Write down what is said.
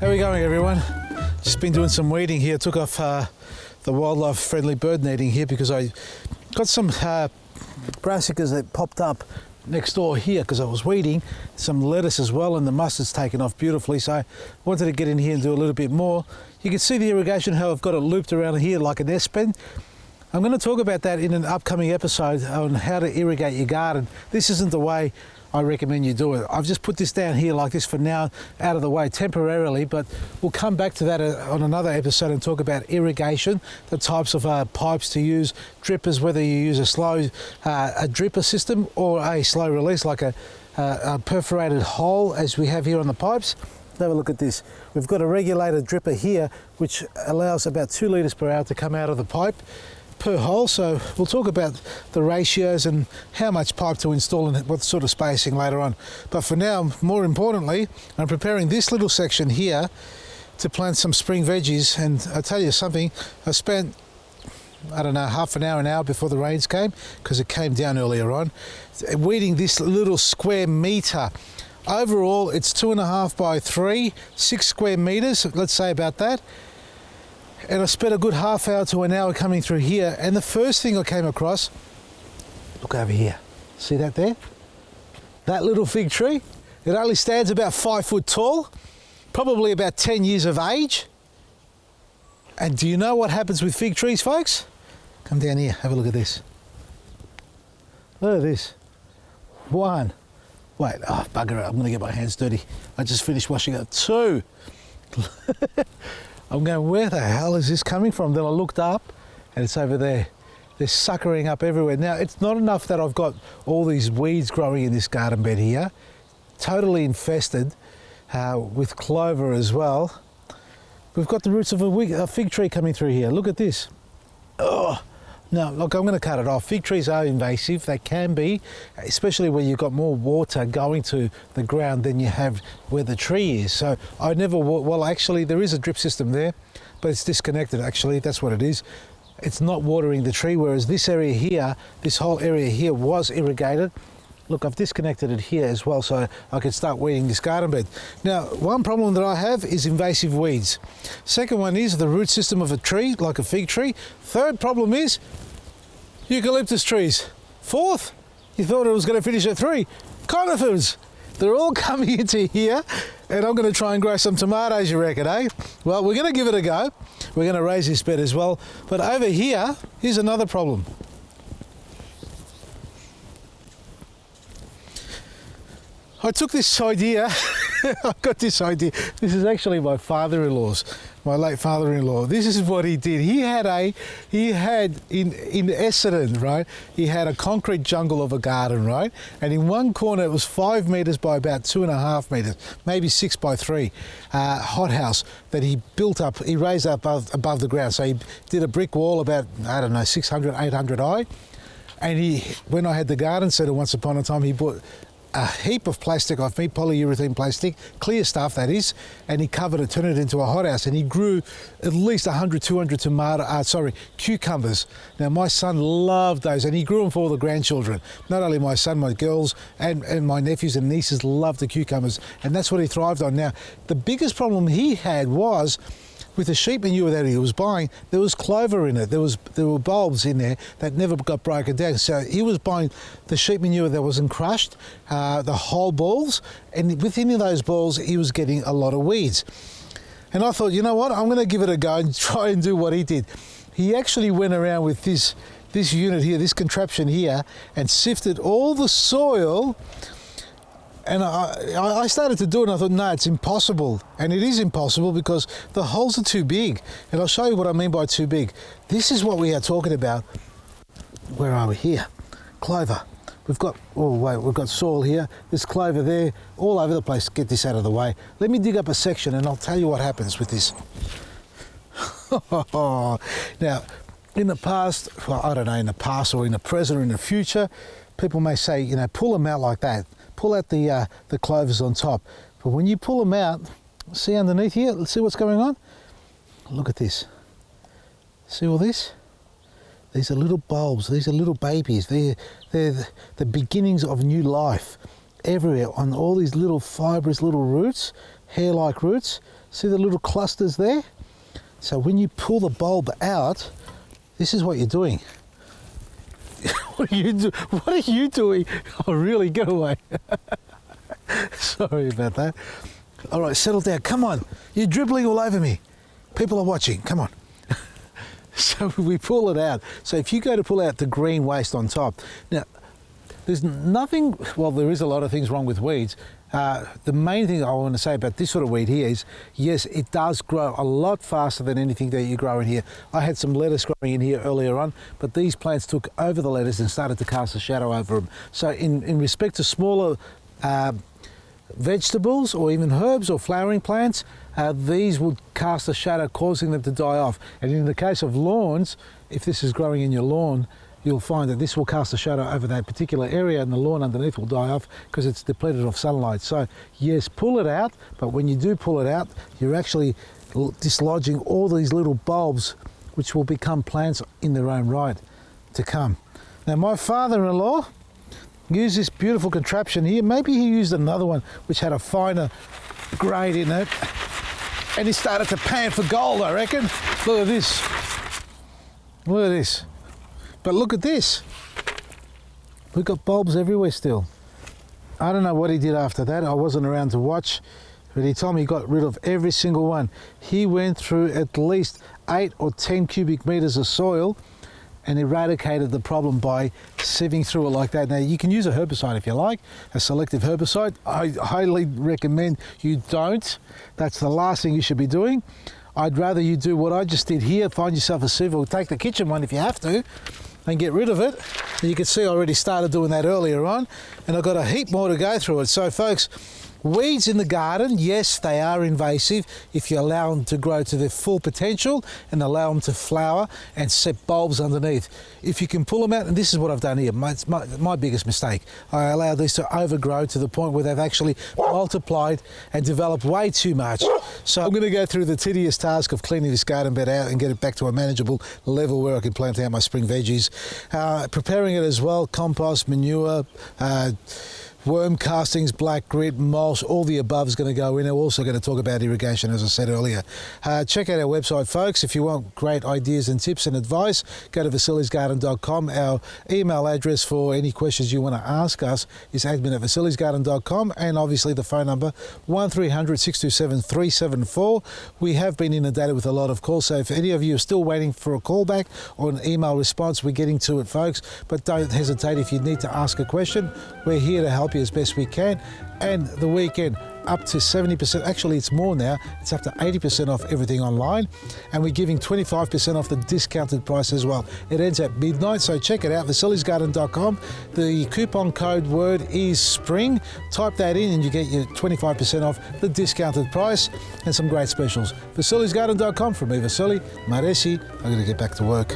How are we going, everyone? Just been doing some weeding here. Took off the wildlife friendly bird netting here because I got some brassicas that popped up next door here because I was weeding. Some lettuce as well, and the mustard's taken off beautifully, so I wanted to get in here and do a little bit more. You can see the irrigation, how I've got it looped around here like an S-bend. I'm going to talk about that in an upcoming episode on how to irrigate your garden. This isn't the way I recommend you do it. I've just put this down here like this for now, out of the way temporarily, but we'll come back to that on another episode and talk about irrigation, the types of pipes to use, drippers, whether you use a slow a dripper system or a slow release like a perforated hole as we have here on the pipes. Have a look at this. We've got a regulated dripper here which allows about 2 litres per hour to come out of the pipe per hole, so we'll talk about the ratios and how much pipe to install and what sort of spacing later on. But for now, more importantly, I'm preparing this little section here to plant some spring veggies, and I'll tell you something, I spent, I don't know, half an hour before the rains came, because it came down earlier on, weeding this little square metre. Overall, it's 2.5 by 3, 6 square metres, let's say about that. And I spent a good half hour to an hour coming through here, and the first thing I came across, look over here, see that there? That little fig tree, it only stands about 5 foot tall, probably about 10 years of age. And do you know what happens with fig trees, folks? Come down here, have a look at this. Look at this. One. Wait, oh bugger it, I'm gonna get my hands dirty. I just finished washing it. 2. I'm going, where the hell is this coming from? Then I looked up and it's over there. They're suckering up everywhere. Now, it's not enough that I've got all these weeds growing in this garden bed here, totally infested with clover as well. We've got the roots of a fig tree coming through here. Look at this. Oh, no, look, I'm going to cut it off. Fig trees are invasive. They can be, especially where you've got more water going to the ground than you have where the tree is. So I never, well, actually, there is a drip system there, but it's disconnected, actually. That's what it is. It's not watering the tree, whereas this area here, this whole area here was irrigated. Look, I've disconnected it here as well so I can start weeding this garden bed. Now, one problem that I have is invasive weeds. Second one is the root system of a tree, like a fig tree. Third problem is eucalyptus trees. Fourth, you thought it was going to finish at 3. Conifers. They're all coming into here, and I'm going to try and grow some tomatoes, you reckon, eh? Well, we're going to give it a go. We're going to raise this bed as well. But over here, here's another problem. I took this idea, I got this idea. This is actually my father-in-law's, my late father-in-law. This is what he did. He had in Essendon, right? He had a concrete jungle of a garden, right? And in one corner it was 5 metres by about 2.5 metres, maybe 6 by 3, hothouse that he built up, he raised up above the ground. So he did a brick wall about, I don't know, 600, 800 high. And when I had the garden centre once upon a time, he bought a heap of plastic off me, polyurethane plastic, clear stuff that is, and he covered it, turned it into a hothouse, and he grew at least 100, 200 cucumbers. Now my son loved those, and he grew them for all the grandchildren. Not only my son, my girls, and my nephews and nieces loved the cucumbers, and that's what he thrived on. Now, the biggest problem he had was, with the sheep manure that he was buying, there was clover in it. There were bulbs in there that never got broken down. So he was buying the sheep manure that wasn't crushed, the whole balls, and within those balls he was getting a lot of weeds. And I thought, you know what, I'm going to give it a go and try and do what he did. He actually went around with this unit here, this contraption here, and sifted all the soil. And I started to do it and I thought, no, it's impossible. And it is impossible because the holes are too big. And I'll show you what I mean by too big. This is what we are talking about. Where are we here? Clover. We've got, oh wait, we've got soil here. There's clover there, all over the place. Get this out of the way. Let me dig up a section and I'll tell you what happens with this. Now, in the past, well, I don't know, in the past or in the present or in the future, people may say, you know, pull them out like that. Pull out the clovers on top. But when you pull them out, see underneath here, let's see what's going on. Look at this. See all this? These are little bulbs, these are little babies. They're the beginnings of new life everywhere on all these little fibrous little roots, hair-like roots. See the little clusters there? So when you pull the bulb out, this is what you're doing. What are you doing? Oh, really? Get away. Sorry about that. All right, settle down. Come on. You're dribbling all over me. People are watching. Come on. So we pull it out. So if you go to pull out the green waste on top, now there's nothing, well, there is a lot of things wrong with weeds. The main thing I want to say about this sort of weed here is, yes, it does grow a lot faster than anything that you grow in here. I had some lettuce growing in here earlier on, but these plants took over the lettuce and started to cast a shadow over them. So in respect to smaller vegetables or even herbs or flowering plants, these would cast a shadow, causing them to die off. And in the case of lawns, if this is growing in your lawn, you'll find that this will cast a shadow over that particular area and the lawn underneath will die off because it's depleted of sunlight. So yes, pull it out, but when you do pull it out, you're actually dislodging all these little bulbs which will become plants in their own right to come. Now my father-in-law used this beautiful contraption here. Maybe he used another one which had a finer grade in it, and he started to pan for gold, I reckon. Look at this. Look at this. But look at this. We've got bulbs everywhere still. I don't know what he did after that. I wasn't around to watch, but he told me he got rid of every single one. He went through at least 8 or 10 cubic meters of soil and eradicated the problem by sieving through it like that. Now you can use a herbicide if you like, a selective herbicide. I highly recommend you don't. That's the last thing you should be doing. I'd rather you do what I just did here, find yourself a sieve, or take the kitchen one if you have to, and get rid of it. And you can see I already started doing that earlier on, and I've got a heap more to go through it. So folks, weeds in the garden, yes, they are invasive if you allow them to grow to their full potential and allow them to flower and set bulbs underneath. If you can pull them out, and this is what I've done here, it's my biggest mistake. I allowed these to overgrow to the point where they've actually multiplied and developed way too much. So I'm going to go through the tedious task of cleaning this garden bed out and get it back to a manageable level where I can plant out my spring veggies. Preparing it as well, compost, manure, worm castings, black grit, mulch, all the above is going to go in. We're also going to talk about irrigation, as I said earlier. Check out our website, folks. If you want great ideas and tips and advice, go to vasiliesgarden.com. Our email address for any questions you want to ask us is admin@vasiliesgarden.com, and obviously the phone number 1300 627 374. We have been inundated with a lot of calls, so if any of you are still waiting for a call back or an email response, we're getting to it, folks. But don't hesitate if you need to ask a question. We're here to help you as best we can. And the weekend, up to 70%, actually it's more now, it's up to 80% off everything online, and we're giving 25% off the discounted price as well. It ends at midnight, so check it out, vasiliesgarden.com. The coupon code word is spring. Type that in and you get your 25% off the discounted price and some great specials. vasiliesgarden.com. From me, Vasili Maresi. I'm going to get back to work.